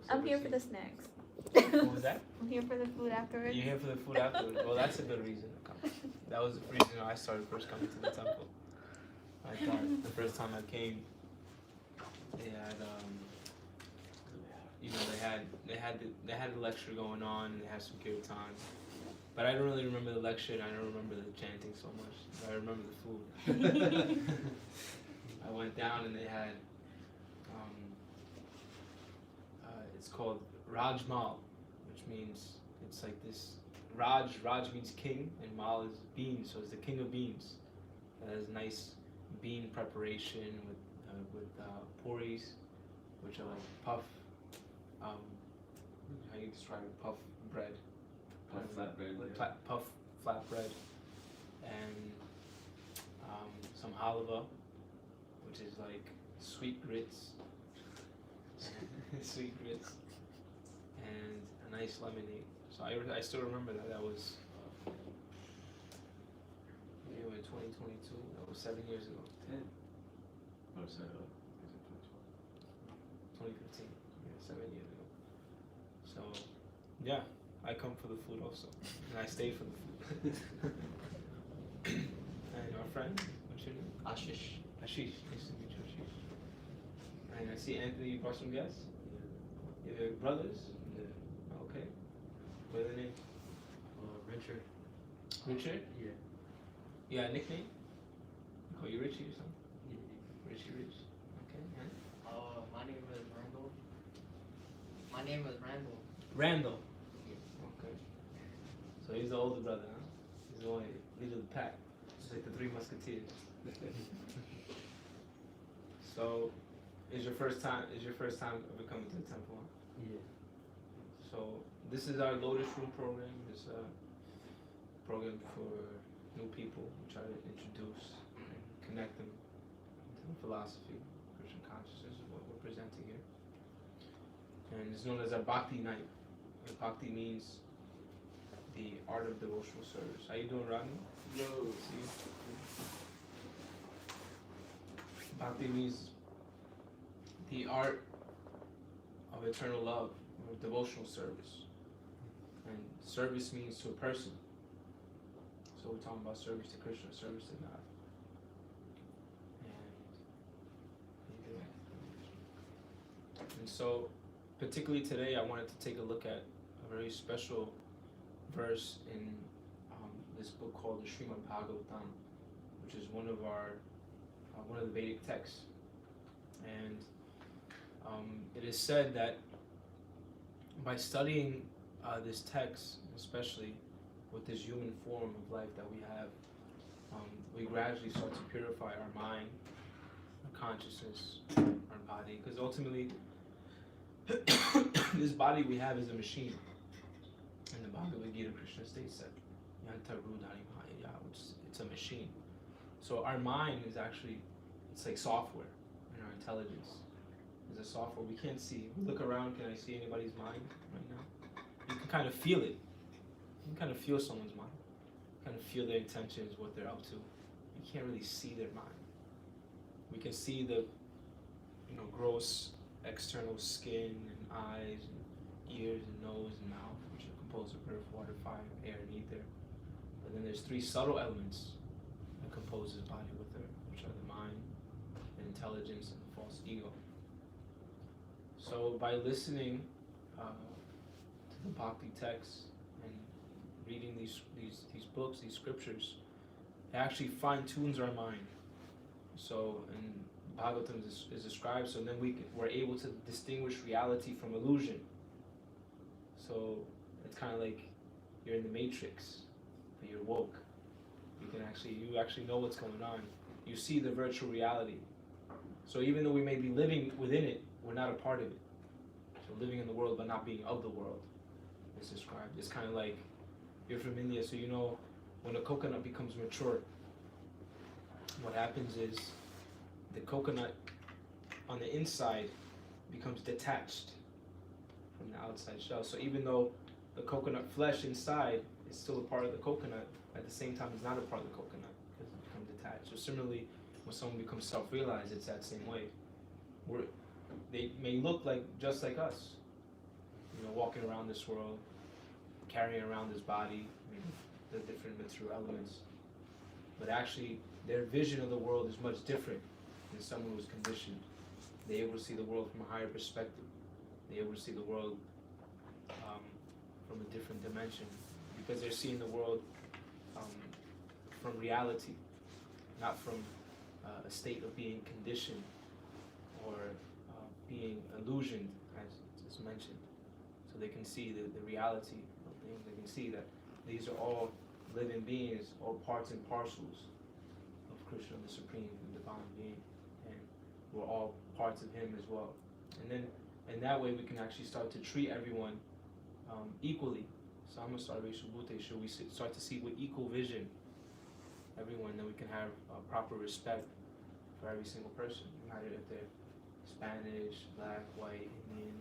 I'm here for the snacks. What was that? I'm here for the food afterwards. You're here for the food afterwards? Well, that's a good reason to come. That was the reason I started first coming to the temple. I thought the first time I came, they had, they had a lecture going on, and they had some kirtan. But I don't really remember the lecture, and I don't remember the chanting so much. But I remember the food. I went down, and they had, it's called Rajmal, which means it's like this. Raj means king, and Mal is beans, so it's the king of beans. It has nice bean preparation with puris, which are like puff. How you describe it? Puff bread. Puff flatbread. Puff flatbread, and some halva, which is like sweet grits. Sweet grits, and a nice lemonade. So I still remember that was in 2022. That was 7 years ago. 10. Oh, sorry. 2015. Yeah, 7 years ago. So yeah, I come for the food also, and I stay for the food. And our friend, what's your name? Ashish. Ashish. Nice to meet you, Ashish. And I see Anthony. You brought some guests. Your brothers. Yeah. Okay. What are their names? Richard. Richard? Yeah. You got a nickname? Call you Richie or something? Yeah. Richie Rich. Okay. And? My name is Randall. My name is Randall. Randall. Yeah. Okay. So he's the older brother, huh? He's the only leader of the pack. Just like the Three Musketeers. So, is your first time ever coming to the temple? Huh? Yeah. So this is our Lotus Room program. It's a program for new people. We try to introduce and connect them to the philosophy, Christian consciousness is what we're presenting here. And it's known as a Bhakti night. And Bhakti means the art of devotional service. How you doing, Rodney? Yo. See you? Bhakti means the art of eternal love, or devotional service. And service means to a person. So we're talking about service to Krishna, service to God. And so, particularly today, I wanted to take a look at a very special verse in this book called the Srimad Bhagavatam, which is one of the Vedic texts. And it is said that by studying this text, especially with this human form of life that we have, we gradually start to purify our mind, our consciousness, our body, because ultimately this body we have is a machine. In the Bhagavad-Gita, Krishna states that it's a machine. So our mind is actually, it's like software, and our intelligence is a software we can't see. We look around, can I see anybody's mind right now? You can kind of feel it. You can kind of feel someone's mind. Kind of feel their intentions, what they're up to. You can't really see their mind. We can see the, gross external skin and eyes and ears and nose and mouth, which are composed of earth, water, fire, air, and ether. But then there's 3 subtle elements that compose this body with earth, which are the mind, the intelligence, and the false ego. So by listening to the Bhakti texts and reading these books, these scriptures, it actually fine-tunes our mind. So in Bhagavatam is described, so then we're able to distinguish reality from illusion. So it's kind of like you're in the Matrix, but you're woke. You actually know what's going on. You see the virtual reality. So even though we may be living within it, we're not a part of it. So living in the world but not being of the world is described. It's kind of like, you're from India, so you know when a coconut becomes mature, what happens is the coconut on the inside becomes detached from the outside shell. So even though the coconut flesh inside is still a part of the coconut, at the same time it's not a part of the coconut because it becomes detached. So similarly, when someone becomes self-realized, it's that same way. They may look just like us, walking around this world, carrying around this body, the different material elements. But actually, their vision of the world is much different than someone who's conditioned. They're able to see the world from a higher perspective. They're able to see the world from a different dimension, because they're seeing the world from reality, not from a state of being conditioned or being illusioned, as mentioned. So they can see the reality of things. They can see that these are all living beings, all parts and parcels of Krishna, the Supreme, the Divine Being, and we're all parts of Him as well. And then, in that way, we can actually start to treat everyone equally. Sama Sarveshu Bhuteshu, we start to see with equal vision everyone, then we can have proper respect for every single person, no matter if they're Spanish, black, white, Indian,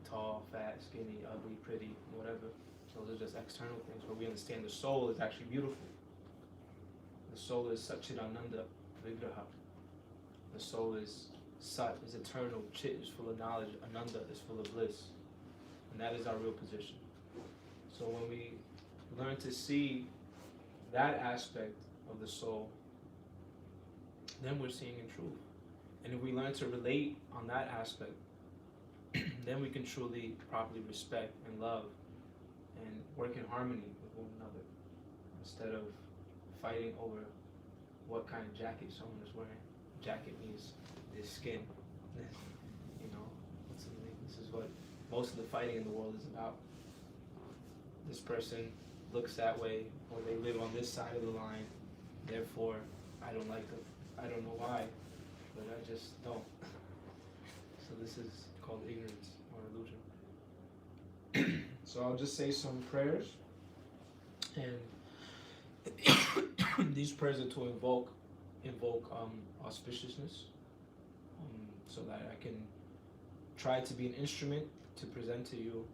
tall, fat, skinny, ugly, pretty, whatever. Those are just external things, where we understand the soul is actually beautiful. The soul is Satchidananda Vigraha. The soul is Sat, is eternal. Chit is full of knowledge. Ananda is full of bliss. And that is our real position. So when we learn to see that aspect of the soul, then we're seeing in truth. And if we learn to relate on that aspect, then we can truly properly respect and love and work in harmony with one another, instead of fighting over what kind of jacket someone is wearing. Jacket means this skin. This is what most of the fighting in the world is about. This person looks that way, or they live on this side of the line, therefore I don't like them. I don't know why, but I just don't. So this is called ignorance or illusion. So I'll just say some prayers, and these prayers are to invoke auspiciousness, so that I can try to be an instrument to present to you,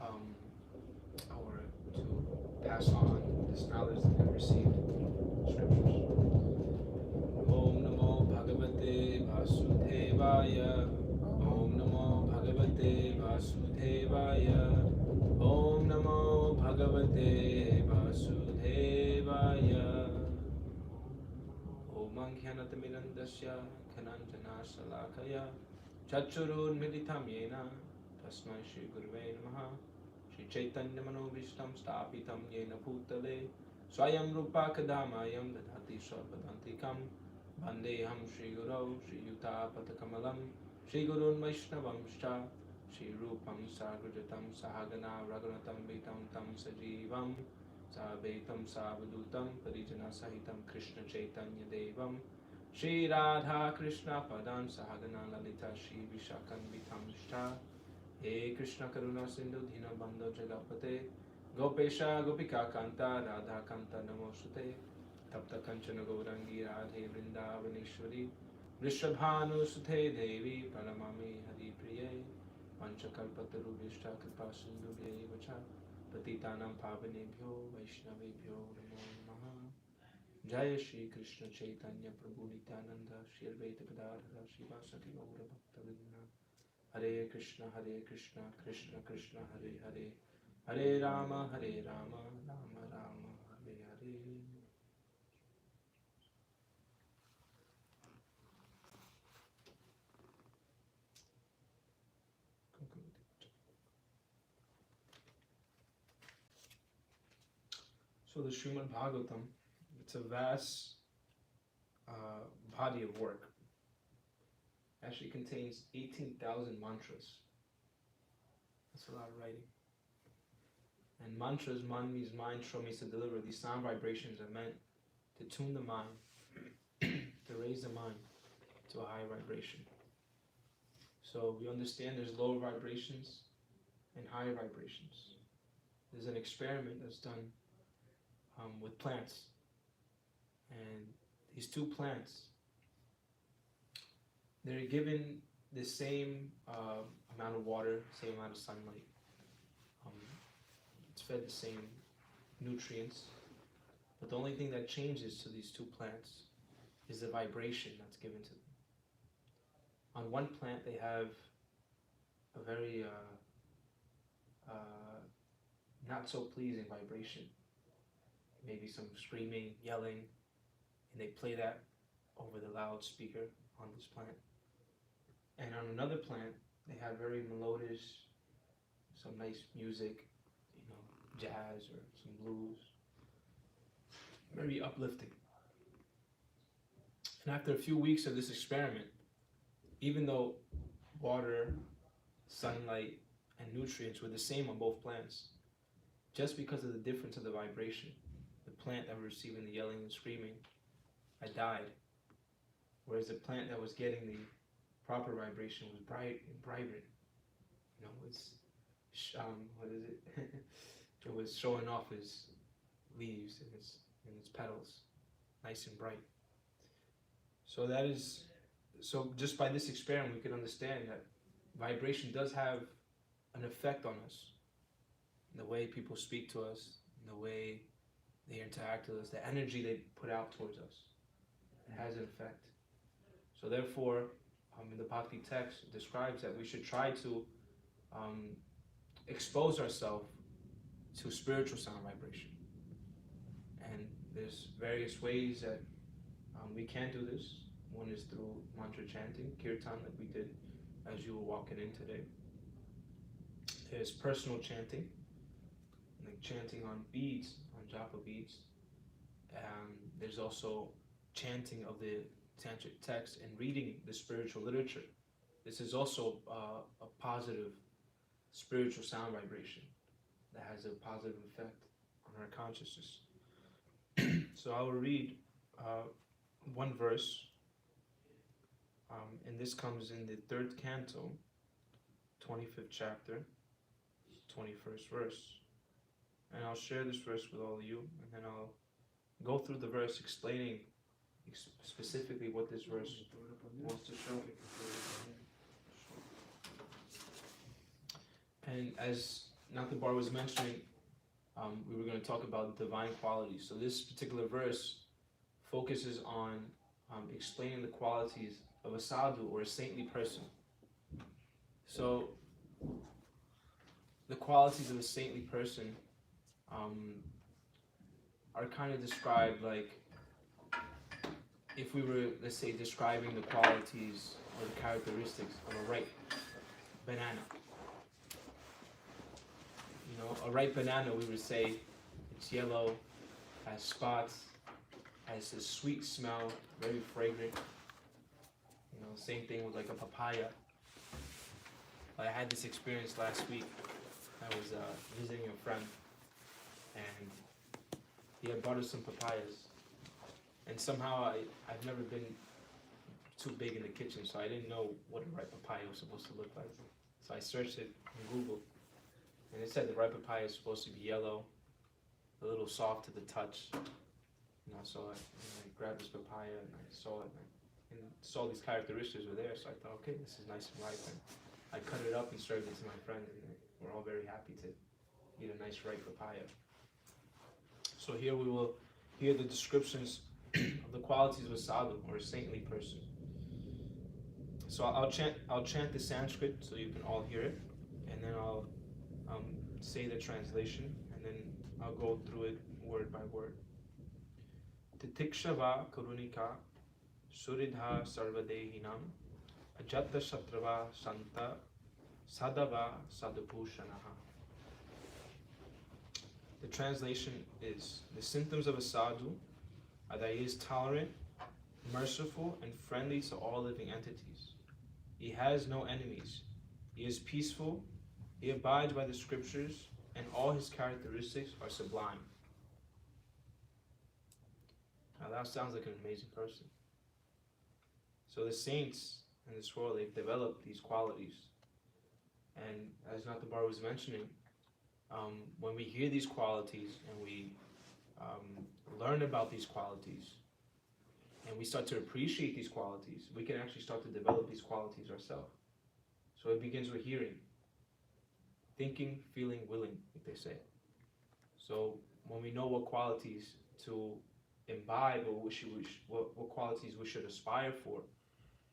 or to pass on this knowledge that I've received. Scriptures. Om Namo Bhagavate Vasudevaya. Om Namo Bhagavate Vasudevaya. Om Namo Bhagavate Vasudevaya. Om Ankhyanatamidandasya Khananjana Salakaya Chachurun Meditam Yena Tasmai Shri Guruve Namaha. Shri Chaitanya Manobhishtam Stapitam Yena Bhutale Swayam Rupa Kadamayam Dadhati Sarvadantikam Bandeham Shri Guru Shri Yuta Patakamalam Shri Gurun Vaishnavamscha Shri Rupam Sagrajatam Sahagana Raghunatam Vitam Tam Sajivam Sabaitam Savadutam Parijana Sahitam Krishna Chaitanya Devam Shri Radha Krishna Padan Sahagana Lalita Shri Vishakan Vitam Shta He Krishna Karuna Sindhu Dina Bandho Jagapate Gopesha Gopika Kanta Radha Kanta Namosute Tapta Kanchana Gaurangi Radhe Vrindavaneshwari Vrishabhanu Sute Devi Pranamami Hari Priye Panchakalpataru Vishta Kripa Sindhu Vacha Patitanam Pavanebhyo Vaishnavebhyo Namo Namaha. Jaya Shri Krishna Chaitanya Prabhu Nityananda Shri Advaita Gadadhara Shivasati Gaura Bhakta Hare Krishna Krishna Krishna Hare Hare Hare Rama Rama Rama Hare Hare. So the Srimad Bhagavatam, it's a vast body of work. Actually contains 18,000 mantras. That's a lot of writing. And mantras, man means mind, shra means to deliver. These sound vibrations are meant to tune the mind, to raise the mind to a higher vibration. So we understand there's lower vibrations and higher vibrations. There's an experiment that's done with plants. And these two plants, they're given the same amount of water, same amount of sunlight. It's fed the same nutrients. But the only thing that changes to these two plants is the vibration that's given to them. On one plant, they have a very not so pleasing vibration. Maybe some screaming, yelling, and they play that over the loudspeaker on this plant. And on another plant, they have very melodious, some nice music, jazz or some blues, very uplifting. And after a few weeks of this experiment, even though water, sunlight, and nutrients were the same on both plants, just because of the difference of the vibration, the plant that was receiving the yelling and screaming had died, whereas the plant that was getting the proper vibration was bright and vibrant. It's what is it? It was showing off its leaves and its petals, nice and bright. So just by this experiment, we can understand that vibration does have an effect on us. The way people speak to us, the way they interact with us, the energy they put out towards us, it has an effect. So therefore, in the Bhakti text, it describes that we should try to expose ourselves to spiritual sound vibration. And there's various ways that we can do this. One is through mantra chanting, Kirtan, that we did as you were walking in today. There's personal chanting, like chanting on beads, on japa beads. There's also chanting of the tantric text and reading the spiritual literature. This is also a positive spiritual sound vibration that has a positive effect on our consciousness. So I will read one verse, and this comes in the 3rd canto, 25th chapter, 21st verse. And I'll share this verse with all of you, and then I'll go through the verse explaining specifically what this verse wants to show. And as Nathabar was mentioning, we were going to talk about divine qualities. So this particular verse focuses on explaining the qualities of a sadhu, or a saintly person. So the qualities of a saintly person are kind of described like if we were, let's say, describing the qualities or the characteristics of a ripe banana. A ripe banana, we would say it's yellow, has spots, has a sweet smell, very fragrant. Same thing with like a papaya. I had this experience last week. I was visiting a friend, and he had bought us some papayas. And somehow I've never been too big in the kitchen, so I didn't know what a ripe papaya was supposed to look like. So I searched it on Google, and it said the ripe papaya is supposed to be yellow, a little soft to the touch. So I grabbed this papaya and I saw it, and saw these characteristics were there. So I thought, okay, this is nice and ripe. And I cut it up and served it to my friend, and we're all very happy to eat a nice ripe papaya. So here we will hear the descriptions of the qualities of a sadhu, or a saintly person. So I'll chant the Sanskrit so you can all hear it, and then I'll say the translation, and then I'll go through it word by word. Titikshava karunika suridha sarvadehinam ajatta shatrava santa sadava sadabhushanaha. The translation is: the symptoms of a sadhu are that he is tolerant, merciful, and friendly to all living entities. He has no enemies. He is peaceful. He abides by the scriptures, and all his characteristics are sublime. Now that sounds like an amazing person. So the saints in this world, they've developed these qualities. And as Nathabar was mentioning, when we hear these qualities and we learn about these qualities, and we start to appreciate these qualities, we can actually start to develop these qualities ourselves. So it begins with hearing. Thinking, feeling, willing, like they say. So when we know what qualities to imbibe, or what qualities we should aspire for,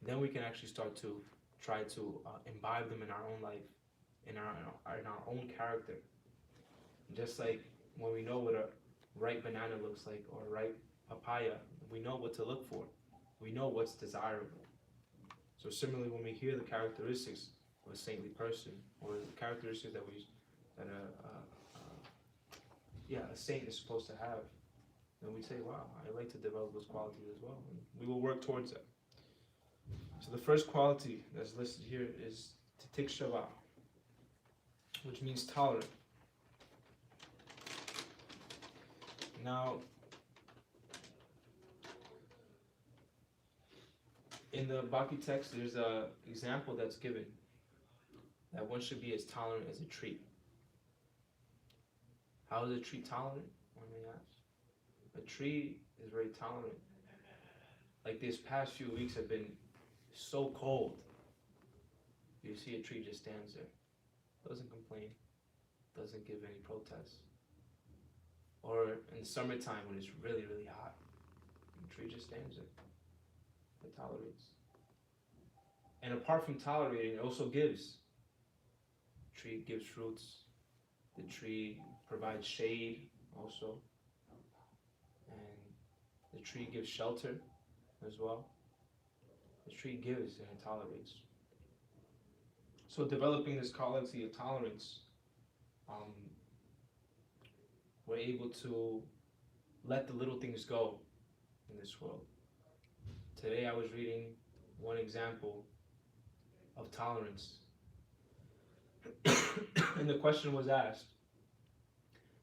then we can actually start to try to imbibe them in our own life in our own character. Just like when we know what a ripe banana looks like or a ripe papaya, we know what to look for. We know what's desirable. So similarly, when we hear the characteristics of a saintly person, or the characteristics that a saint is supposed to have, then we say, wow, I'd like to develop those qualities as well. And we will work towards that. So the first quality that's listed here is titikshava, which means tolerant. Now, in the Bhakti text, there's an example that's given that one should be as tolerant as a tree. How is a tree tolerant? One may ask. A tree is very tolerant. Like these past few weeks have been so cold. You see a tree just stands there, doesn't complain, doesn't give any protest. Or in summertime when it's really, really hot, the tree just stands there. It tolerates. And apart from tolerating, it also gives. The tree gives fruits. The tree provides shade also. And the tree gives shelter as well. The tree gives and it tolerates. So developing this quality of tolerance, we're able to let the little things go in this world. Today I was reading one example of tolerance. And the question was asked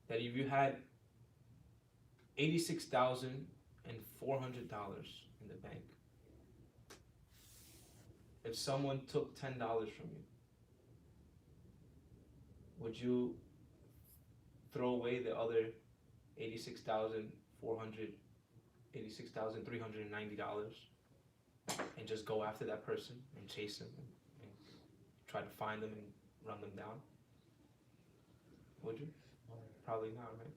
that if you had $86,400 in the bank, if someone took $10 from you, would you throw away the other $86,390 and just go after that person and chase them and try to find them and run them down? Would you? Probably not, right?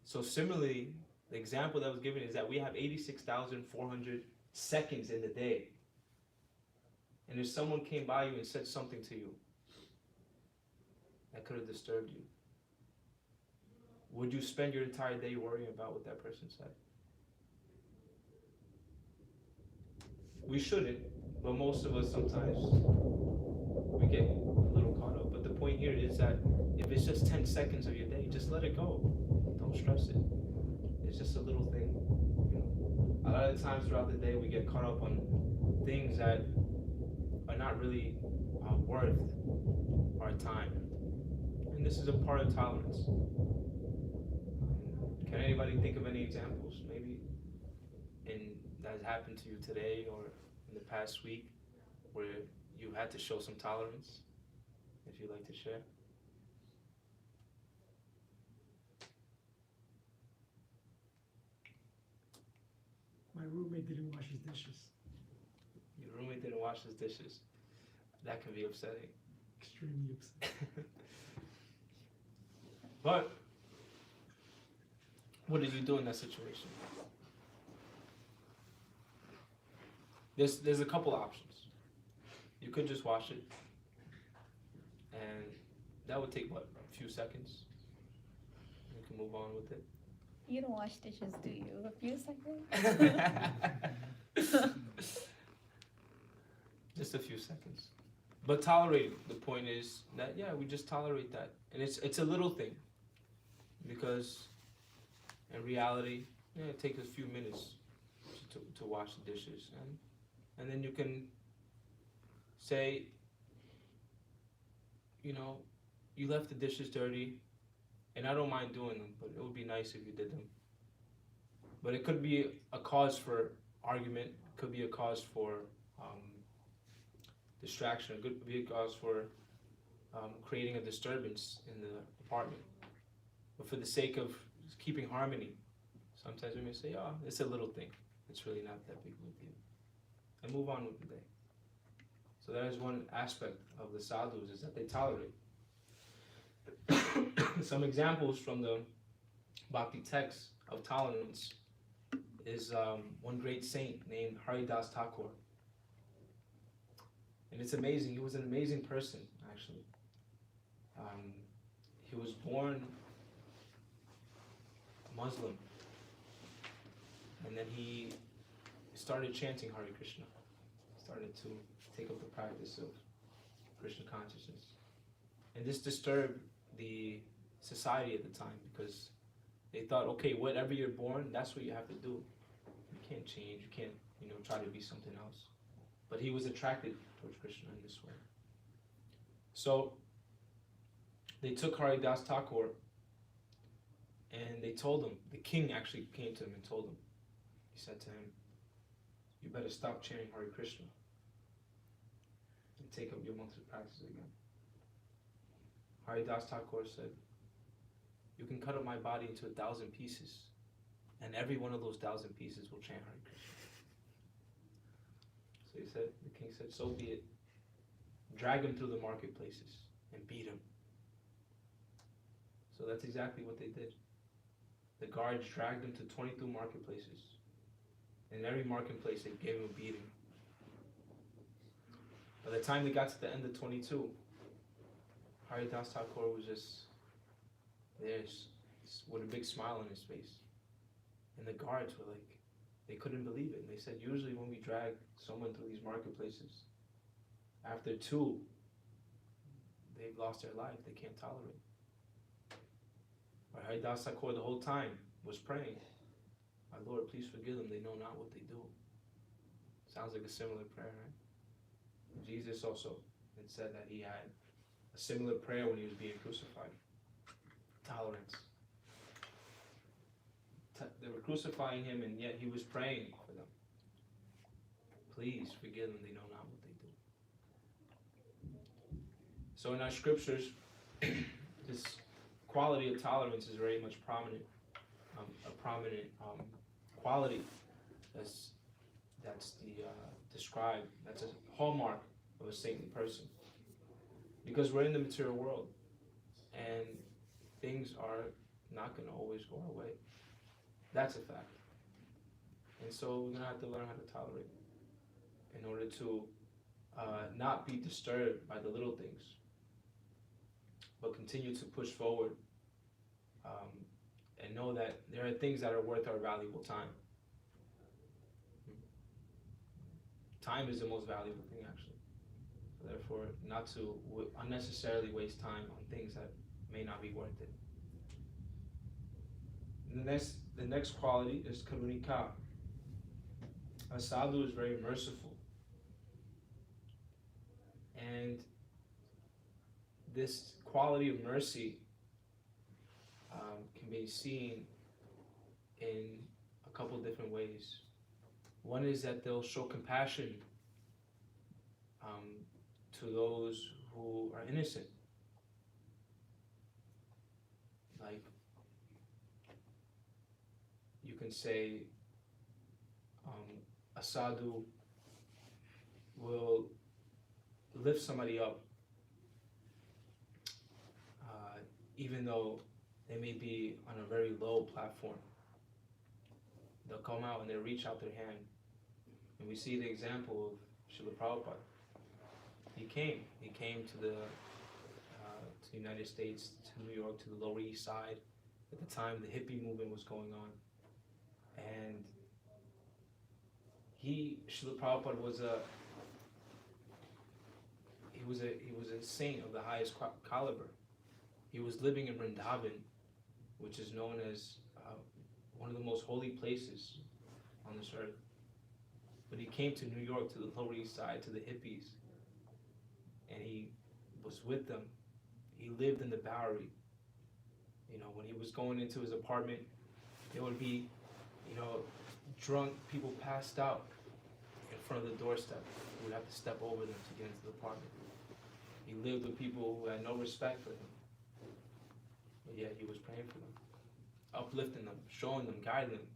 So similarly, the example that was given is that we have 86,400 seconds in the day. And if someone came by you and said something to you that could have disturbed you, would you spend your entire day worrying about what that person said? We shouldn't, but most of us sometimes we get a little caught up. But the point here is that if it's just 10 seconds of your day, just let it go. Don't stress it. It's just a little thing. You know, a lot of times throughout the day we get caught up on things that are not really worth our time. And this is a part of tolerance. Can anybody think of any examples, maybe that has happened to you today or in the past week, where you had to show some tolerance? If you'd like to share. My roommate didn't wash his dishes. Your roommate didn't wash his dishes. That can be upsetting. Extremely upset. But what did you do in that situation? There's a couple options. You could just wash it, and that would take what, a few seconds. You can move on with it. You don't wash dishes, do you? A few seconds? Just a few seconds. But tolerating. The point is that, yeah, we just tolerate that. And it's a little thing. Because in reality, yeah, it takes a few minutes to wash the dishes. And then you can say, you know, you left the dishes dirty, and I don't mind doing them, but it would be nice if you did them. But it could be a cause for argument, could be a cause for distraction, it could be a cause for creating a disturbance in the apartment. But for the sake of keeping harmony, sometimes we may say, oh, it's a little thing. It's really not that big of a deal. And move on with the day. So that is one aspect of the sadhus, is that they tolerate. Some examples from the Bhakti text of tolerance is one great saint named Haridas Thakur. And it's amazing. He was an amazing person, actually. He was born Muslim, and then he started chanting Hare Krishna. Started to take up the practice of Krishna consciousness, and this disturbed the society at the time because they thought, okay, whatever you're born, that's what you have to do. You can't change. You can't, try to be something else. But he was attracted towards Krishna in this way. So they took Haridas Thakur and they told him, the king actually came to him and told him, he said to him, you better stop chanting Hare Krishna and take up your monthly practice again. Haridas Thakur said, you can cut up my body into 1,000 pieces and every one of those 1,000 pieces will chant Hare Krishna. So he said, the king said, so be it. Drag him through the marketplaces and beat him. So that's exactly what they did. The guards dragged him to 22 marketplaces. And in every marketplace they gave him a beating. By the time they got to the end of 22, Haridas Thakur was just there with a big smile on his face. And the guards were like, they couldn't believe it. And they said, usually when we drag someone through these marketplaces, after 2, they've lost their life. They can't tolerate. But Haridas Thakur the whole time was praying, my Lord, please forgive them. They know not what they do. Sounds like a similar prayer, right? Jesus also had said that he had a similar prayer when he was being crucified. Tolerance. They were crucifying him and yet he was praying for them. Please forgive them, they know not what they do. So in our scriptures, this quality of tolerance is very much prominent, a prominent quality that's described, that's a hallmark of a saintly person. Because we're in the material world and things are not going to always go our way. That's a fact. And so we're going to have to learn how to tolerate in order to not be disturbed by the little things, but continue to push forward and know that there are things that are worth our valuable time. Time is the most valuable thing, actually. So therefore, not to unnecessarily waste time on things that may not be worth it. The next quality is karunika. A sadhu is very merciful. And this quality of mercy can be seen in a couple different ways. One is that they'll show compassion to those who are innocent. Like, you can say a sadhu will lift somebody up even though they may be on a very low platform. They'll come out and they'll reach out their hand. And we see the example of Srila Prabhupada. He came to the United States, to New York, to the Lower East Side. At the time, the hippie movement was going on. And Srila Prabhupada was a saint of the highest caliber. He was living in Vrindavan, which is known as one of the most holy places on this earth. But he came to New York, to the Lower East Side, to the hippies, and he was with them. He lived in the Bowery. When he was going into his apartment, there would be, drunk people passed out in front of the doorstep. He would have to step over them to get into the apartment. He lived with people who had no respect for him. But yet he was praying for them, uplifting them, showing them, guiding them,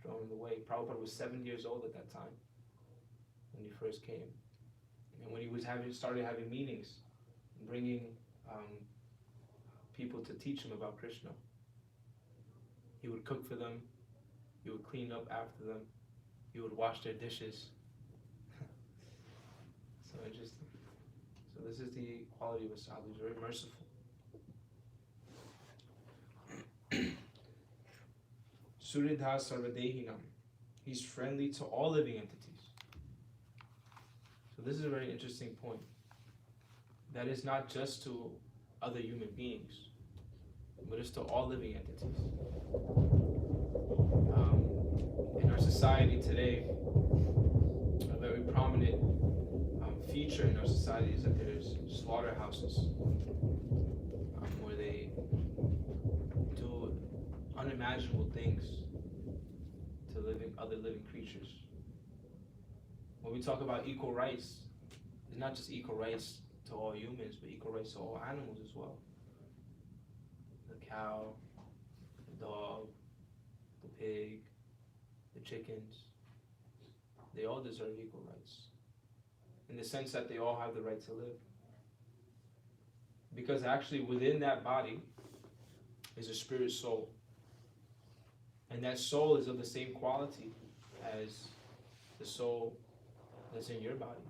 showing the way. Prabhupada was 7 years old at that time when he first came. And when he was started having meetings, bringing people to teach him about Krishna. He would cook for them, he would clean up after them, he would wash their dishes. So interesting. So this is the quality of a sadhu. He's very merciful. Suridha Sarvadehinam. He's friendly to all living entities. So this is a very interesting point. That is not just to other human beings, but it's to all living entities. In our society today, a very prominent feature in our society is that there's slaughterhouses where they do unimaginable things to other living creatures. When we talk about equal rights, it's not just equal rights to all humans, but equal rights to all animals as well. The cow, the dog, the pig, the chickens, they all deserve equal rights. In the sense that they all have the right to live. Because actually within that body is a spirit soul. And that soul is of the same quality as the soul that's in your body.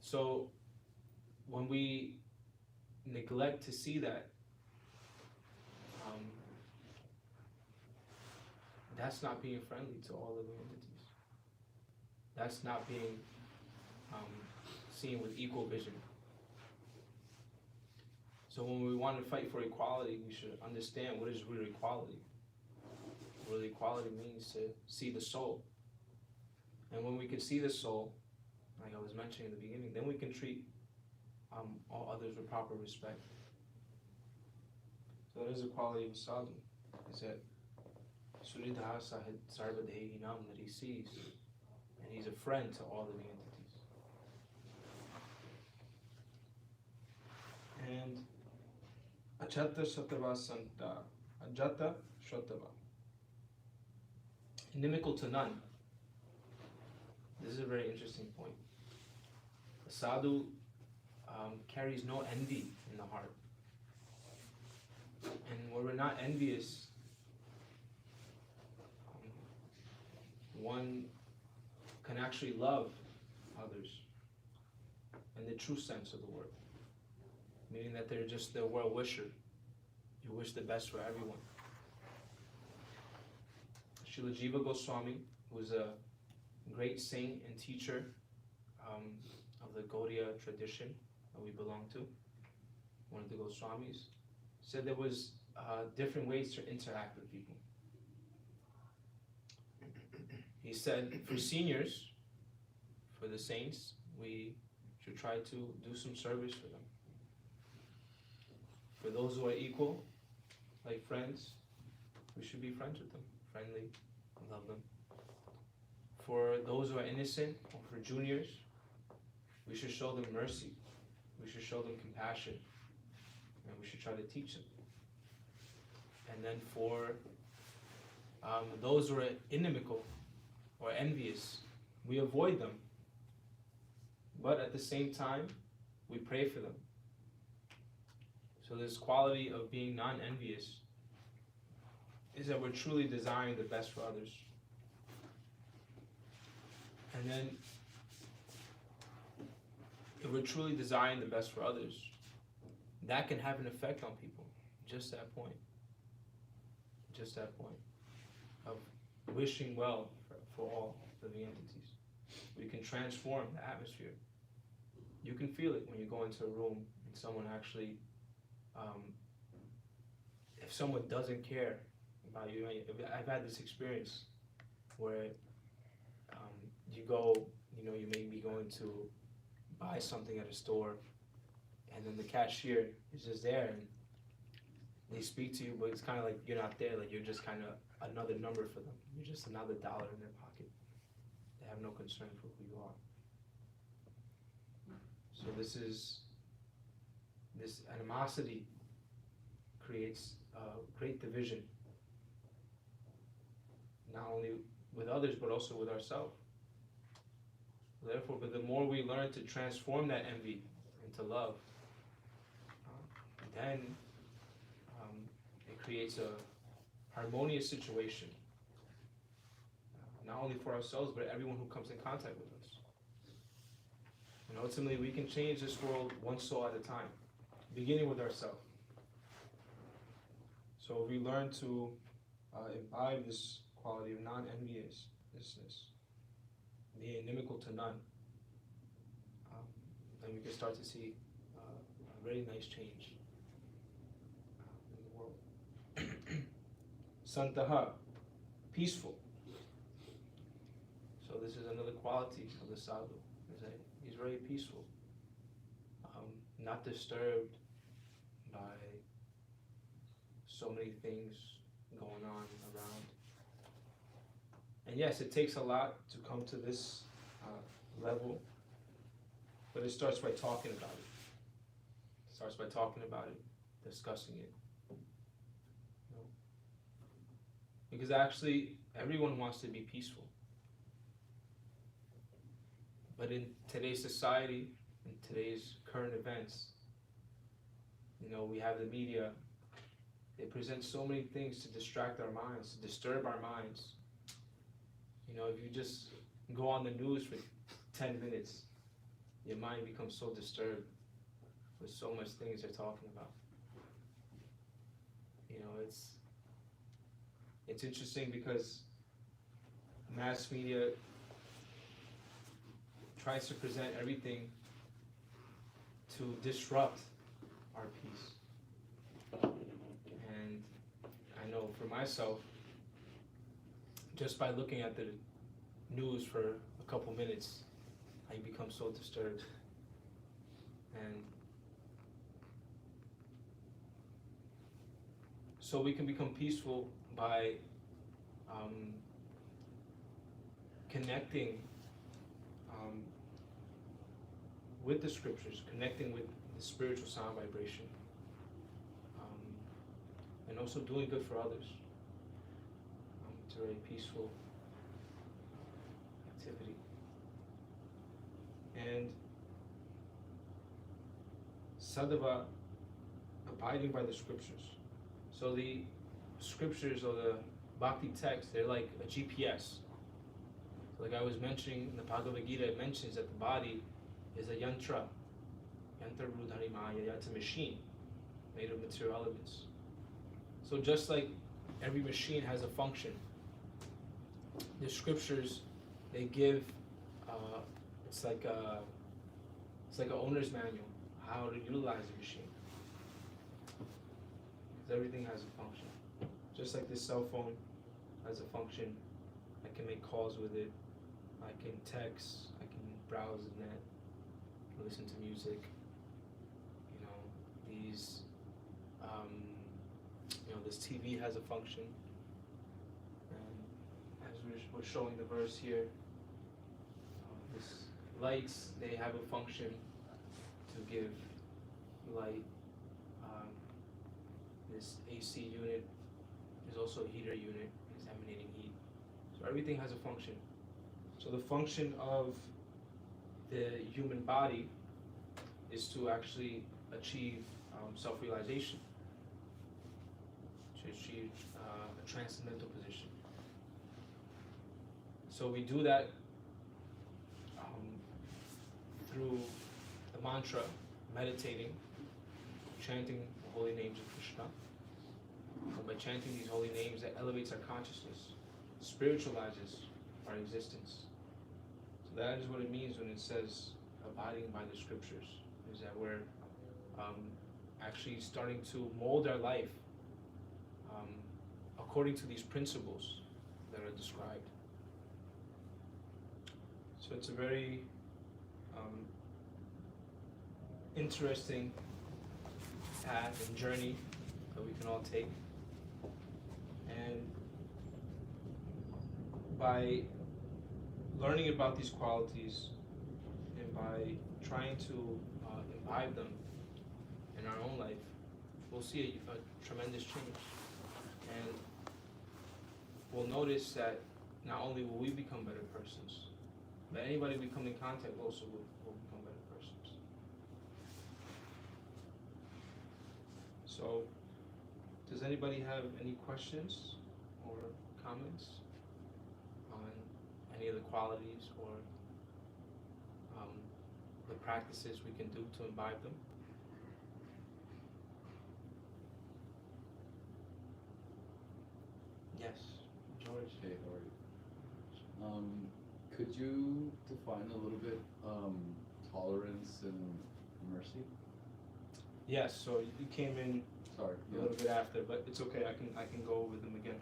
So when we neglect to see that, that's not being friendly to all living entities. That's not being seen with equal vision. So when we want to fight for equality, we should understand what is real equality. Real equality means to see the soul. And when we can see the soul, like I was mentioning in the beginning, then we can treat all others with proper respect. So that is the quality of a sadhu. Is that Suridha Sarvadehinam, that he sees, and he's a friend to all living entities. And Ajata Shatava Santa, Ajata Shatava, inimical to none. This is a very interesting point. A sadhu carries no envy in the heart. And where we're not envious, one can actually love others in the true sense of the word. Meaning that they're just the well-wisher. You wish the best for everyone. Srila Jiva Goswami was a great saint and teacher of the Gaudiya tradition that we belong to, one of the Goswamis, said there was different ways to interact with people. He said for seniors, for the saints, we should try to do some service for them. For those who are equal, like friends, we should be friends with them, friendly, love them. For those who are innocent, or for juniors, we should show them mercy. We should show them compassion. And we should try to teach them. And then for those who are inimical or envious, we avoid them. But at the same time, we pray for them. So this quality of being non-envious is that we're truly desiring the best for others. And then, if we're truly desiring the best for others, that can have an effect on people. Just that point. Just that point of wishing well for all living entities. We can transform the atmosphere. You can feel it when you go into a room and someone actually, if someone doesn't care about you. I've had this experience where you go, you may be going to buy something at a store, and then the cashier is just there and they speak to you, but it's kind of like you're not there, like you're just kind of another number for them. You're just another dollar in their pocket. They have no concern for who you are. So this animosity creates great division, not only with others but also with ourselves. Therefore, but the more we learn to transform that envy into love, then it creates a harmonious situation, not only for ourselves but everyone who comes in contact with us. And ultimately, we can change this world one soul at a time, beginning with ourselves. So if we learn to imbibe this quality of non-enviousness, being inimical to none, then we can start to see a very nice change in the world. Santaha, peaceful. So this is another quality of the sadhu, is that he's very peaceful, not disturbed by so many things going on around. And yes, it takes a lot to come to this level, but it starts by talking about it. It starts by talking about it, discussing it. You know? Because actually, everyone wants to be peaceful. But in today's society, in today's current events, we have the media. They present so many things to distract our minds, to disturb our minds. If you just go on the news for 10 minutes, your mind becomes so disturbed with so much things they're talking about. It's interesting because mass media tries to present everything to disrupt our peace. And I know for myself, just by looking at the news for a couple minutes, I become so disturbed. And so we can become peaceful by connecting with the scriptures, connecting with the spiritual sound vibration, and also doing good for others. It's a very peaceful activity. And sadhava, abiding by the scriptures. So the scriptures or the bhakti text, they're like a GPS. So like I was mentioning in the Bhagavad-Gita, it mentions that the body is a yantra. Yantra rudharimaya, it's a machine made of material elements. So just like every machine has a function, the scriptures, they give, it's like an owner's manual, how to utilize the machine. Because everything has a function. Just like this cell phone has a function, I can make calls with it, I can text, I can browse the net, listen to music. This TV has a function. And as we're showing the verse here, this lights, they have a function to give light. This AC unit is also a heater unit, it's emanating heat. So everything has a function. So the function of the human body is to actually achieve self-realization, to achieve a transcendental position. So we do that through the mantra, meditating, chanting the holy names of Krishna. And by chanting these holy names, that elevates our consciousness, spiritualizes our existence. So that is what it means when it says abiding by the scriptures, is that we're actually starting to mold our life according to these principles that are described. So it's a very interesting path and journey that we can all take. And by learning about these qualities and by trying to imbibe them in our own life, we'll see a tremendous change. And we'll notice that not only will we become better persons, but anybody we come in contact also will become better persons. So, does anybody have any questions or comments on any of the qualities or the practices we can do to imbibe them. Yes, George. Hey, how are you? Could you define a little bit tolerance and mercy? Yes, so you came in Sorry. a little bit after, but it's okay. I can go over them again.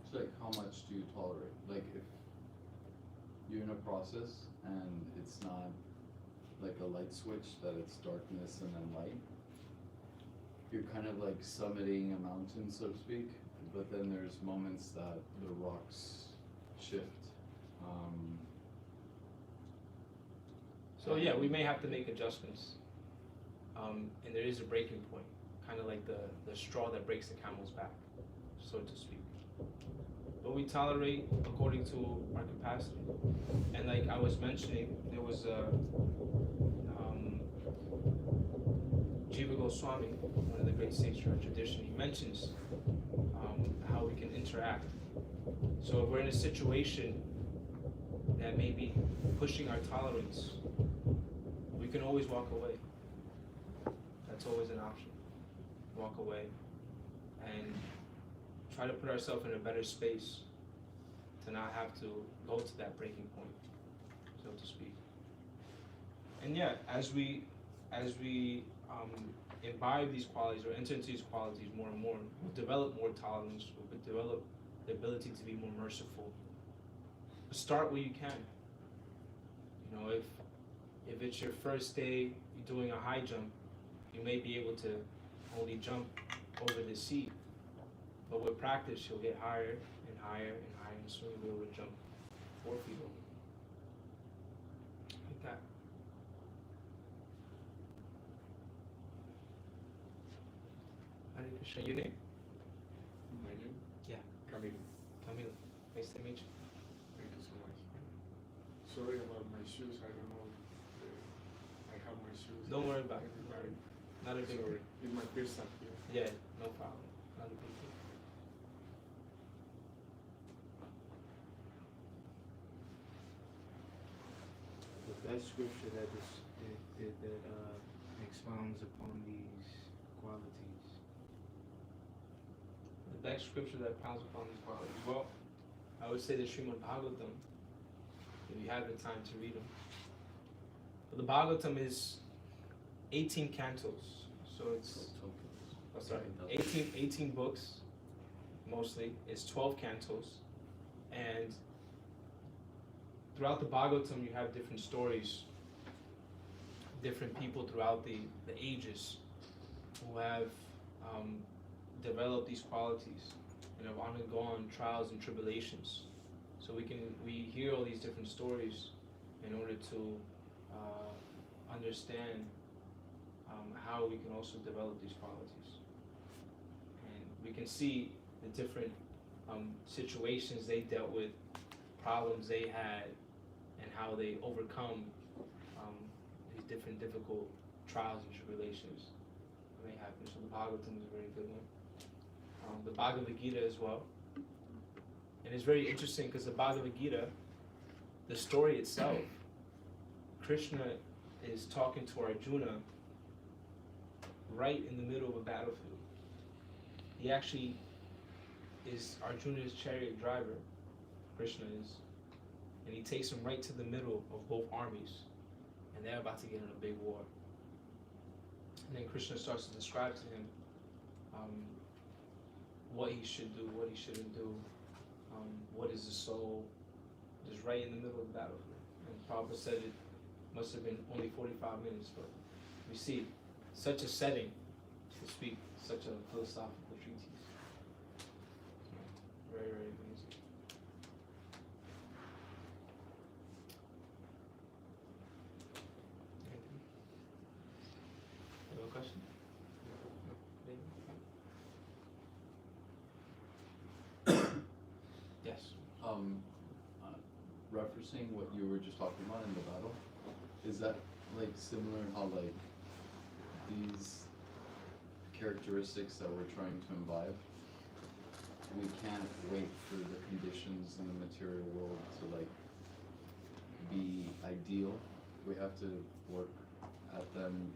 It's like, how much do you tolerate? Like, if you're in a process and it's not like a light switch, that it's darkness and then light, you're kind of like summiting a mountain, so to speak, but then there's moments that the rocks shift. So yeah, we may have to make adjustments, and there is a breaking point, kind of like the straw that breaks the camel's back, so to speak. But we tolerate according to our capacity. And like I was mentioning, there was a Jiva Goswami, one of the great sages in our tradition. He mentions how we can interact. So if we're in a situation that may be pushing our tolerance, we can always walk away. That's always an option. Walk away and try to put ourselves in a better space to not have to go to that breaking point, so to speak. And yeah, as we imbibe these qualities or enter into these qualities more and more, we'll develop more tolerance, we'll develop the ability to be more merciful. Start where you can. You know, if it's your first day, you're doing a high jump, you may be able to only jump over the seat. But with practice, you'll get higher and higher and higher, and soon you'll be able to jump 4 feet over. Like that. Hare Krishna, your name? My name? Yeah. Camilo. Camilo. Nice to meet you. Thank you so much. Sorry about my shoes. I don't know. I have my shoes. Don't worry about it. Everybody. Not a big Sorry. deal. It's my first time here. Yeah, no problem. Not a big deal. The best scripture that expounds upon these qualities. The best scripture that pounds upon these qualities. Well, I would say the Srimad Bhagavatam, if you have the time to read them. But the Bhagavatam is 18 cantos, so it's, oh, sorry, 18 books, mostly. It's 12 cantos, and throughout the Bhagavatam you have different stories, different people throughout the ages who have developed these qualities and have undergone trials and tribulations. So we hear all these different stories in order to understand how we can also develop these qualities. And we can see the different situations they dealt with, problems they had, and how they overcome these different difficult trials and tribulations that may happen. So the Bhagavatam is a very good one. The Bhagavad-Gita as well. And it's very interesting because the Bhagavad-Gita, the story itself, Krishna is talking to Arjuna right in the middle of a battlefield. He actually is Arjuna's chariot driver, Krishna is, and he takes him right to the middle of both armies, and they're about to get in a big war. And then Krishna starts to describe to him what he should do, what he shouldn't do, what is the soul, just right in the middle of the battlefield. And Prabhupada said it must have been only 45 minutes, but we see such a setting to speak such a philosophical treatise. Very, very amazing. You have a question? No? Yes. Referencing what you were just talking about in the battle, is that like similar how like these characteristics that we're trying to imbibe, we can't wait for the conditions in the material world to like be ideal we have to work at them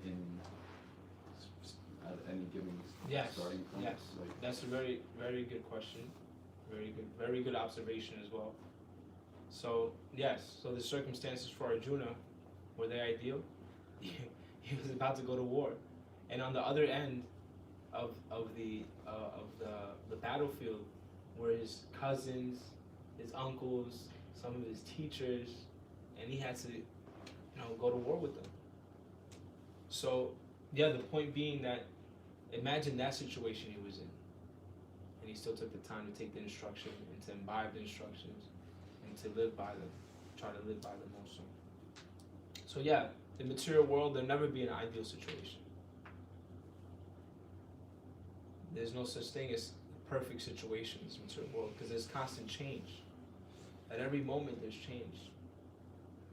at any given Yes, starting point? yes. Like, That's a very, very good question. Very good observation as well. So yes, so the circumstances for Arjuna, were they ideal? He was about to go to war, and on the other end of the battlefield were his cousins, his uncles, some of his teachers, and he had to, go to war with them. So yeah, the point being that imagine that situation he was in, and he still took the time to take the instruction and to imbibe the instructions and to live by them, try to live by them also. So yeah, the material world, there'll never be an ideal situation. There's no such thing as a perfect situation in this material world because there's constant change. At every moment there's change.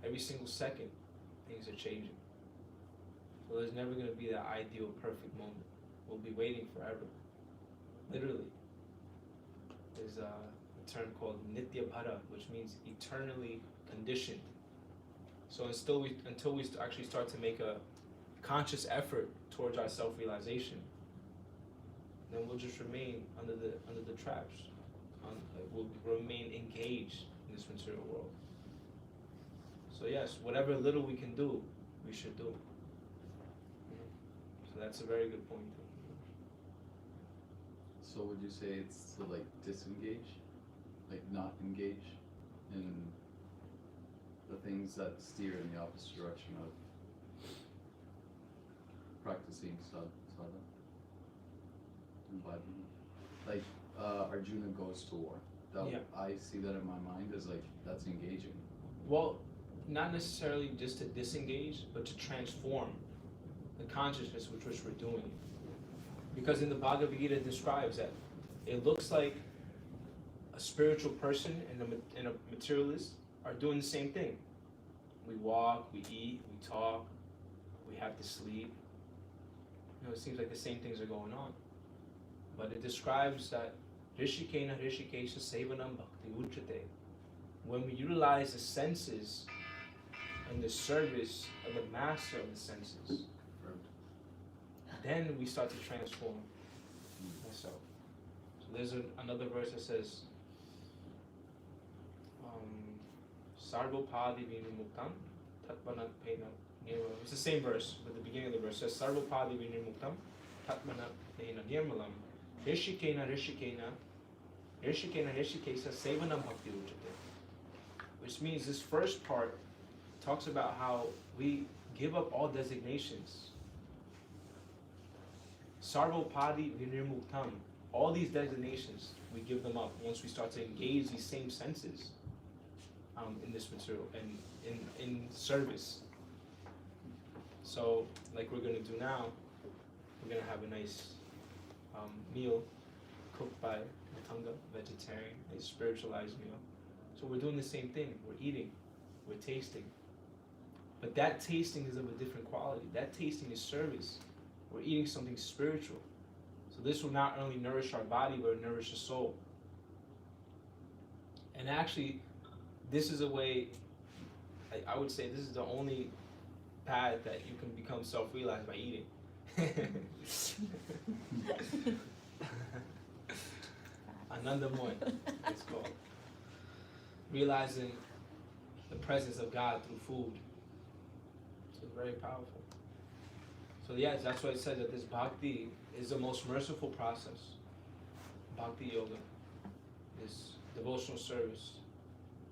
Every single second things are changing. So there's never going to be that ideal perfect moment. We'll be waiting forever. Literally. There's a term called nitya bhara, which means eternally conditioned. So until we actually start to make a conscious effort towards our self-realization, then we'll just remain under the traps. We'll remain engaged in this material world. So yes, whatever little we can do, we should do. So that's a very good point. so would you say it's to like disengage, like not engage in the things that steer in the opposite direction of practicing sadhana? Like Arjuna goes to war. Yeah. I see that in my mind as like that's engaging. Well, not necessarily just to disengage, but to transform the consciousness with which we're doing it. Because in the Bhagavad-Gita it describes that it looks like a spiritual person and a materialist are doing the same thing. We walk, we eat, we talk, we have to sleep. It seems like the same things are going on. But it describes that Rishikena Rishikesha Sevanam Bhakti Uchate. When we utilize the senses in the service of the master of the senses, then we start to transform ourselves. So there's another verse that says, Sarvopadi Vinimuktam Tatmanat Pena Nirmalam. It's the same verse, but the beginning of the verse says, Sarvopadi Vinimuktam Tatmanat Pena Nirmalam. Rishikena Rishikena Rishikesa Sevanam Bhakti Ujjate. Which means this first part talks about how we give up all designations. Sarvopadi Vinirmuktam. All these designations, we give them up once we start to engage these same senses in this material and in service. So, like we're going to do now, we're going to have a nice meal cooked by Matanga, vegetarian, a spiritualized meal. So we're doing the same thing. We're eating, we're tasting. But that tasting is of a different quality. That tasting is service. We're eating something spiritual. So this will not only nourish our body, but it'll nourish the soul. And actually, this is a way, I would say this is the only path that you can become self-realized by eating. Anandamoy, it's called. Realizing the presence of God through food. So it's very powerful. So yes, that's why it says that this bhakti is the most merciful process. Bhakti yoga, this devotional service.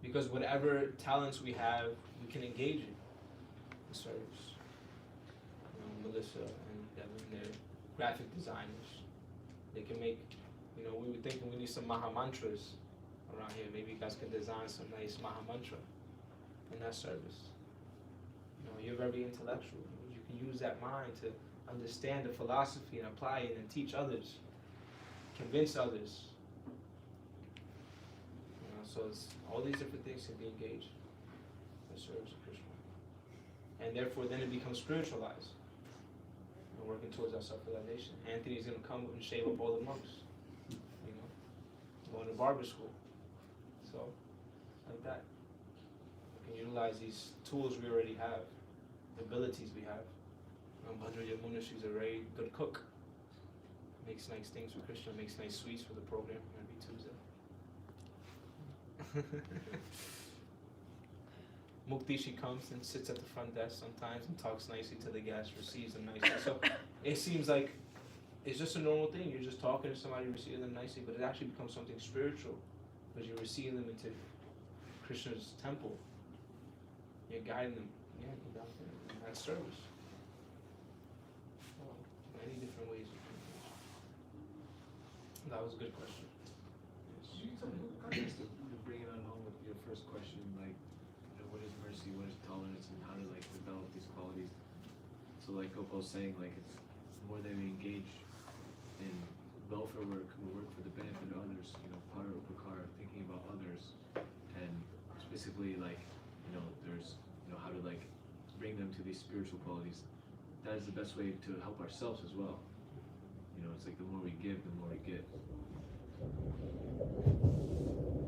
Because whatever talents we have, we can engage in service. Melissa and Devin, they're graphic designers. They can make, we were thinking we need some Maha Mantras around here. Maybe you guys can design some nice Maha Mantra in that service. You're very intellectual. You can use that mind to understand the philosophy and apply it and teach others, convince others. So it's all these different things can be engaged in the service of Krishna. And therefore then it becomes spiritualized. We're working towards our self-realization. Anthony's going to come and shave up all the monks. Going to barber school. So, like that. We can utilize these tools we already have abilities we have. Bhadra Yamuna, she's a very good cook. Makes nice things for Krishna, makes nice sweets for the program every Tuesday. Mukti, she comes and sits at the front desk sometimes and talks nicely to the guests, receives them nicely. So it seems like it's just a normal thing. You're just talking to somebody, receiving them nicely, but it actually becomes something spiritual because you're receiving them into Krishna's temple. You're guiding them. Yeah, go down there. That's service. Oh, many different ways you can do it. That was a good question. Just to bring it on home with your first question, like, what is mercy, what is tolerance, and how to like develop these qualities. So like Gopal's saying, like it's more that we engage in welfare work, we work for the benefit of others, para upakara, thinking about others, and specifically like, there's, how to like bring them to these spiritual qualities. That is the best way to help ourselves as well. It's like the more we give, the more we get.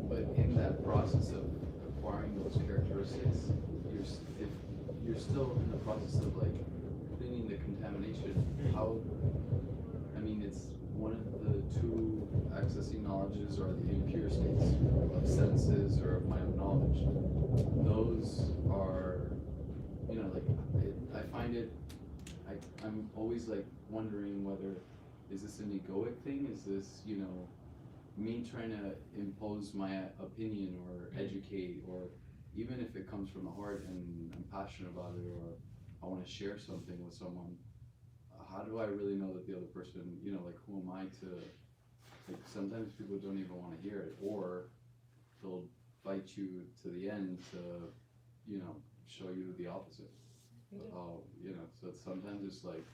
But in that process of acquiring those characteristics, if you're still in the process of like cleaning the contamination, it's one of the two accessing knowledges or the impure states of senses or of my own knowledge. Those are, I find it, I'm always like wondering whether, is this an egoic thing? Is this, me trying to impose my opinion or educate, or even if it comes from the heart and I'm passionate about it, or I want to share something with someone, how do I really know that the other person, who am I to, sometimes people don't even want to hear it, or they'll fight you to the end to, show you the opposite. So it's sometimes it's like,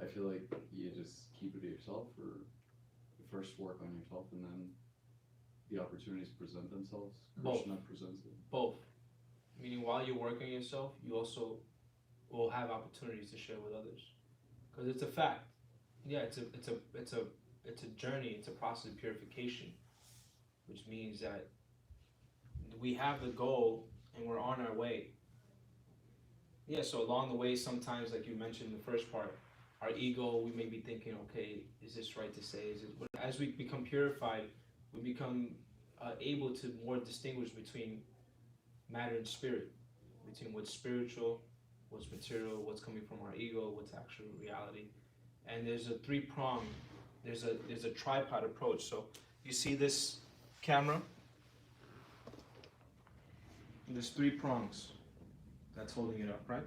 I feel like you just keep it to yourself, or first work on yourself, and then the opportunities present themselves. Krishna presents it. Both. Meaning while you're working on yourself, you also will have opportunities to share with others. Because it's a fact. Yeah, it's a journey, it's a process of purification. Which means that we have the goal and we're on our way. Yeah, so along the way, sometimes, like you mentioned in the first part, our ego, we may be thinking, okay, is this right to say? As we become purified, we become able to more distinguish between matter and spirit, between what's spiritual, what's material, what's coming from our ego, what's actual reality. And there's a three-pronged, there's a tripod approach. So you see this camera? There's 3 prongs that's holding it up, right?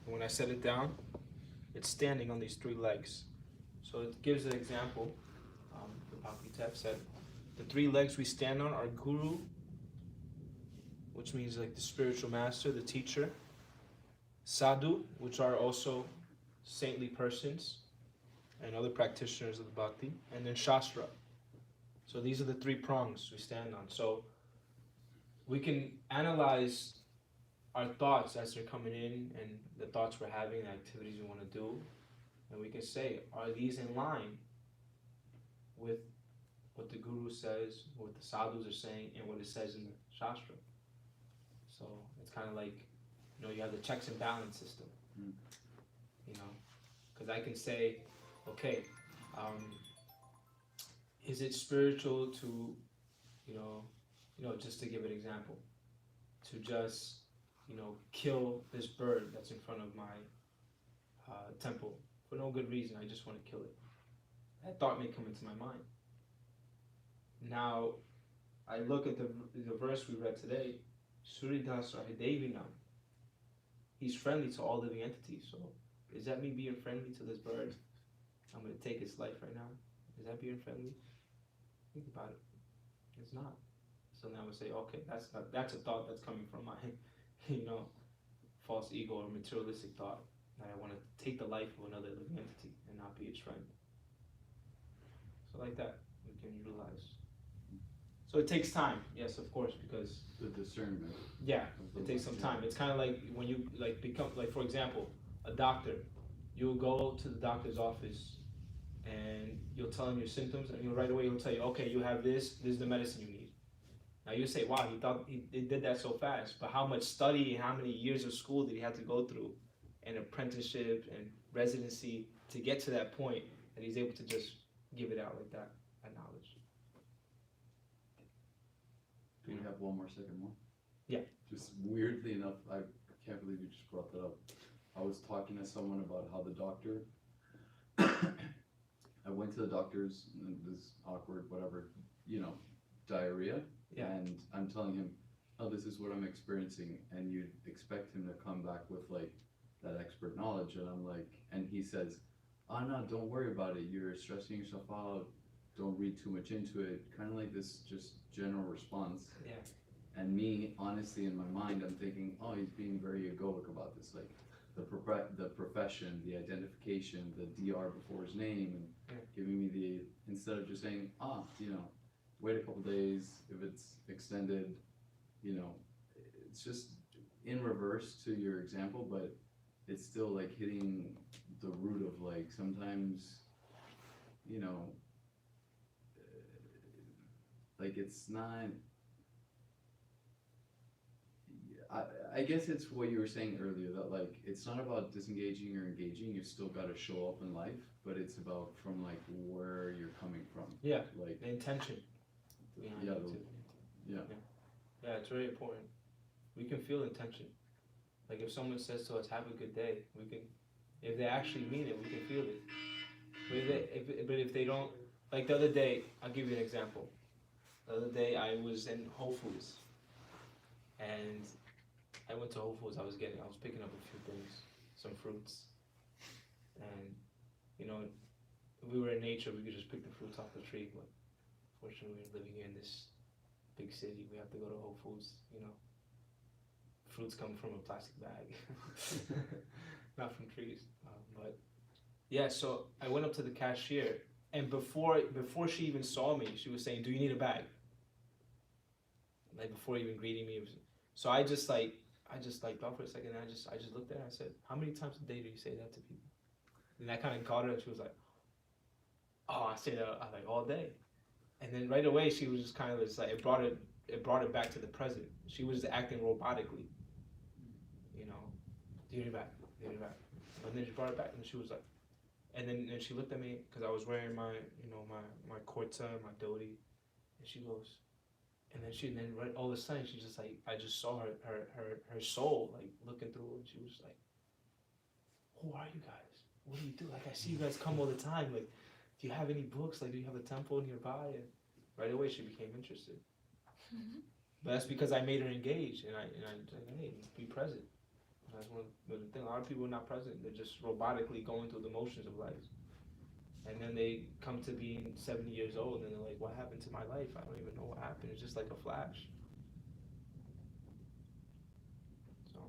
And when I set it down, it's standing on these 3 legs. So it gives an example. The Bhagavad-Gita said, the 3 legs we stand on are Guru, which means like the spiritual master, the teacher. Sadhu, which are also saintly persons and other practitioners of the bhakti. And then Shastra. So these are the 3 prongs we stand on. So we can analyze our thoughts as they're coming in, and the thoughts we're having, the activities we want to do, and we can say, are these in line with what the Guru says, what the sadhus are saying, and what it says in the Shastra? So it's kind of like, you have the checks and balance system. Because I can say, okay, is it spiritual to, just to give an example, to just kill this bird that's in front of my temple for no good reason. I just want to kill it. That thought may come into my mind. Now, I look at the verse we read today, Suridas Rahidevinam. He's friendly to all living entities. So, is that me being friendly to this bird? I'm going to take its life right now. Is that being friendly? Think about it. It's not. So now we say, okay, that's a thought that's coming from my, false ego or materialistic thought, that I want to take the life of another living entity and not be its friend. So like that, we can utilize. So it takes time, yes, of course, because the discernment. Yeah, it takes some time. It's kind of like when you become, for example, a doctor. You'll go to the doctor's office and you'll tell him your symptoms, and right away he'll tell you, okay, you have this is the medicine you need. Now you say, wow, he thought he did that so fast, but how much study and how many years of school did he have to go through and apprenticeship and residency to get to that point that he's able to just give it out like that knowledge. Do we have one more second more? Yeah. Just weirdly enough, I can't believe you just brought that up. I was talking to someone about how the doctor, I went to the doctor's, and this is awkward, whatever, diarrhea. Yeah. And I'm telling him, oh, this is what I'm experiencing. And you'd expect him to come back with like that expert knowledge. And I'm like, and he says, oh no, don't worry about it. You're stressing yourself out. Don't read too much into it. Kind of like this just general response. Yeah. And me, honestly, in my mind, I'm thinking, oh, he's being very egoic about this. Like the profession, the identification, the DR before his name, and giving me instead of just saying, wait a couple days, if it's extended, it's just in reverse to your example, but it's still like hitting the root of like sometimes, like it's not, I guess it's what you were saying earlier, that like it's not about disengaging or engaging, you still got to show up in life, but it's about from like where you're coming from. Yeah, like the intention behind yeah, it too. Yeah, it's very important. We can feel intention. Like if someone says to us, have a good day, we can, if they actually mean it, we can feel it. But if they don't, like the other day, I'll give you an example. The other day I was in Whole Foods, and I went to Whole Foods, I was picking up a few things, some fruits, and if we were in nature, we could just pick the fruits off the tree, but fortunately we're living here in this big city, we have to go to Whole Foods, fruits come from a plastic bag, not from trees, but yeah, so I went up to the cashier, and before she even saw me, she was saying, do you need a bag? Like before even greeting me, so I just thought for a second, and I just looked at her and I said, how many times a day do you say that to people? And I kind of got her, and she was like, oh, I say that like all day. And then right away she was just kind of just like, it brought it back to the present. She was acting robotically, do you need it back, and then she brought it back, and she was like, and then she looked at me because I was wearing my my kurta, my dhoti, and she goes, and then right all of a sudden she just like, I just saw her soul like looking through, and she was like, who are you guys? What do you do? Like I see you guys come all the time. Like, do you have any books? Like, do you have a temple nearby? And right away she became interested. But that's because I made her engage, and I said, hey, be present. That's one of the things. A lot of people are not present. They're just robotically going through the motions of life. And then they come to being 70 years old, and they're like, what happened to my life? I don't even know what happened. It's just like a flash. So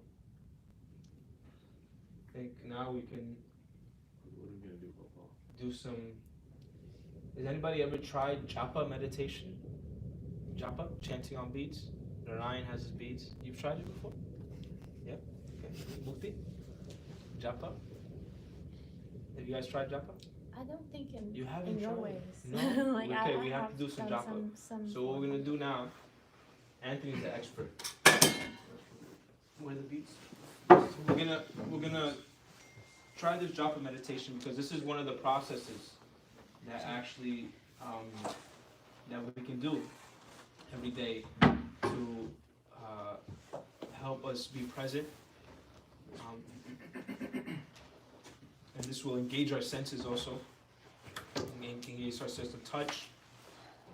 I think now we can What are we gonna do, Gopal? do some. Has anybody ever tried japa meditation? Japa, chanting on beads. Narayan has his beads. You've tried it before? Yeah? Okay. Mukti? Japa? Have you guys tried japa? I don't think You haven't in your tried? ways. No? Like Okay, I we have to do some done japa. some So what we're gonna form. do now, Anthony's the expert. Where are the beads? So we're gonna try this japa meditation, because this is one of the processes that actually that we can do every day to help us be present, and this will engage our senses also, engage our sense of touch,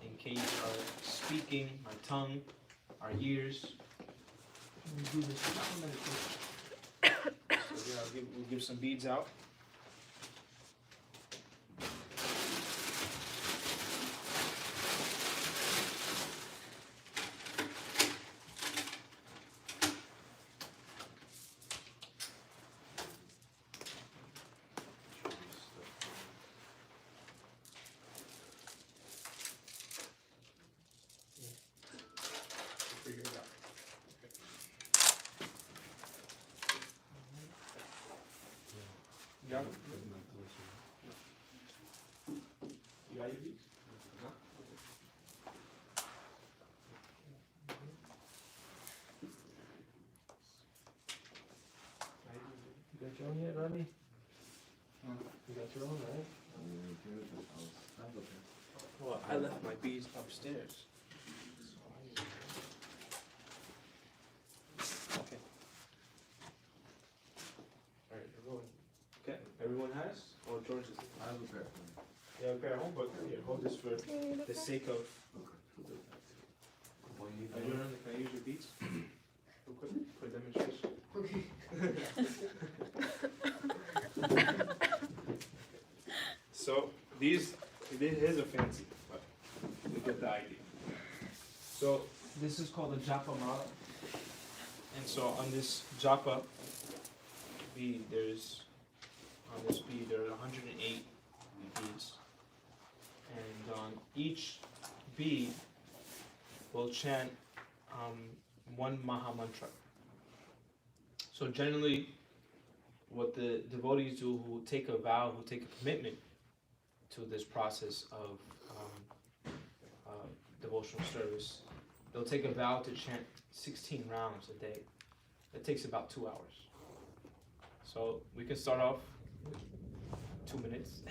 engage our speaking, our tongue, our ears. We do this japa meditation. So yeah, we'll give some beads out. Figure it out. You got it? You got your beads? No? You got yours? one yet, Rami? You got your own, right? Well, I left my beads upstairs. Okay. Alright, everyone. Okay, everyone has? Or George is? I have a pair. Yeah, okay, here, hold this for the sake of. Can I use your beads? Real quick, for demonstration. So here's a fancy, but you get the idea. So this is called a japa mala, and so on this japa bead, there are 108 beads, and on each bead we'll chant one Maha Mantra. So generally, what the devotees do who take a vow, who take a commitment to this process of devotional service, they'll take a vow to chant 16 rounds a day. That takes about 2 hours. So we can start off with 2 minutes.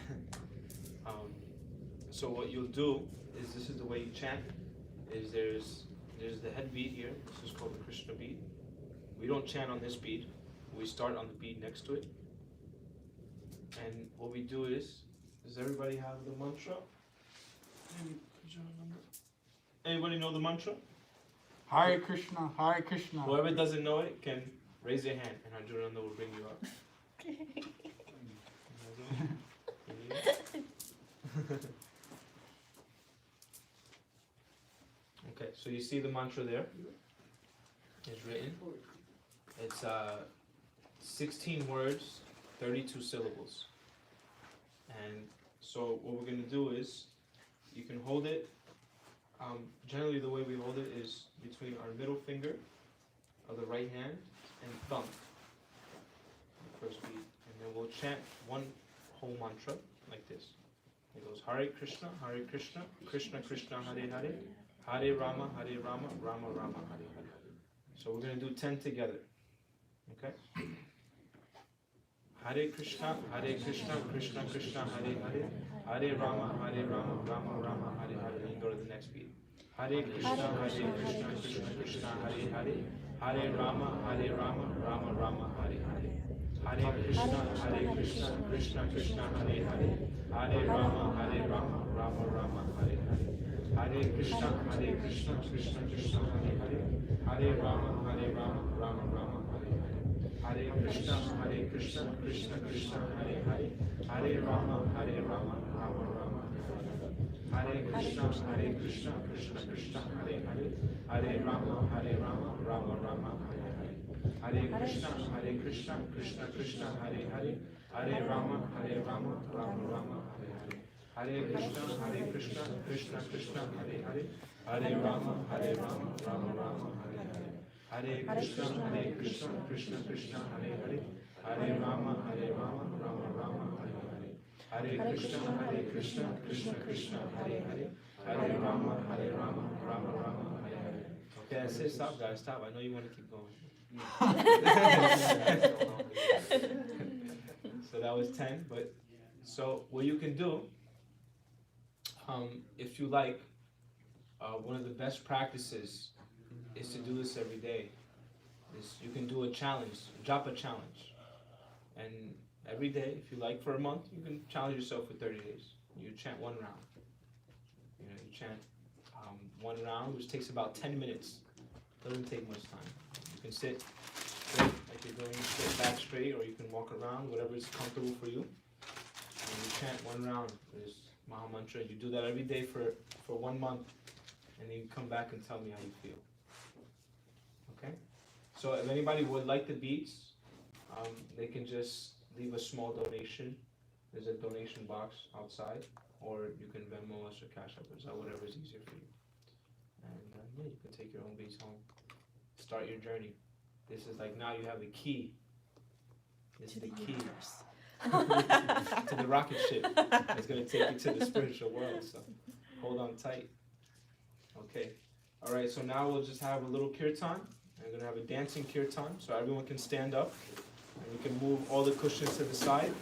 So what you'll do is, this is the way you chant, is there's the head bead here. This is called the Krishna bead. We don't chant on this bead. We start on the bead next to it. And what we do is, does everybody have the mantra? Anybody know the mantra? Hare Krishna, Hare Krishna. Whoever doesn't know it can raise their hand, and Arjunanda will bring you up. Okay, so you see the mantra there. It's written. It's 16 words, 32 syllables. And so what we're going to do is, you can hold it. Generally the way we hold it is between our middle finger of the right hand and thumb. First beat. And then we'll chant one whole mantra like this. It goes Hare Krishna, Krishna Krishna, Hare Hare, Hare Rama, Rama Rama, Hare Hare. So we're going to do 10 together. Okay? Hare Krishna, Krishna Krishna, Hare Hare, Hare Rama, Rama Rama, Hare Hare. And go to the next beat. Hare Krishna, Krishna Krishna, Hare Hare, Hare Rama, Rama Rama, Hare Hare. Hare Krishna, Krishna Krishna, Hare Hare, Hare Rama, Rama Rama, Hare Hare. Hare Krishna, Krishna Krishna, Hare Hare, Hare Rama, Rama Rama, Hare Hare. Hare Krishna, Krishna Krishna, Hare Hare, Hare Rama, Rama Rama, Hare Krishna, Krishna Krishna, Hare Hare, Hare Rama, Rama Rama, Hare Hare. Hare Krishna, Krishna Krishna, Hare Hare, Hare Rama, Rama Rama, Hare Hare. Hare Krishna, Krishna Krishna, Hare Hare, Hare Rama, Rama Rama, Hare Hare. Hare Krishna, Krishna Krishna, Hare Hare, Hare Rama, Rama Rama, Hare Hare. Hare Krishna, Krishna Krishna, Hare Hare, Hare Rama, Rama Rama, Hare Hare. Okay, that's it. Stop, guys. Stop. I know you want to keep going. So that was 10. But so what you can do, if you like, one of the best practices is to do this every day. You can do a challenge, japa challenge, and every day, if you like, for a month, you can challenge yourself for 30 days. You chant one round. You chant one round, which takes about 10 minutes. Doesn't take much time. You can sit straight, like you're doing, sit back straight, or you can walk around, whatever is comfortable for you. And you chant one round. There's Maha Mantra. You do that every day for 1 month, and then you come back and tell me how you feel. Okay? So if anybody would like the beads, they can just leave a small donation. There's a donation box outside, or you can Venmo us or Cash App us, whatever is easier for you. And yeah, you can take your own beads home. Start your journey. This is like, now you have the key. This is the key to the rocket ship. It's going to take you to the spiritual world. So hold on tight. Okay. All right. So now we'll just have a little kirtan. I'm going to have a dancing kirtan, so everyone can stand up. And we can move all the cushions to the side.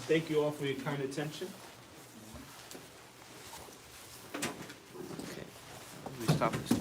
Thank you all for your kind attention. Okay, we stop this.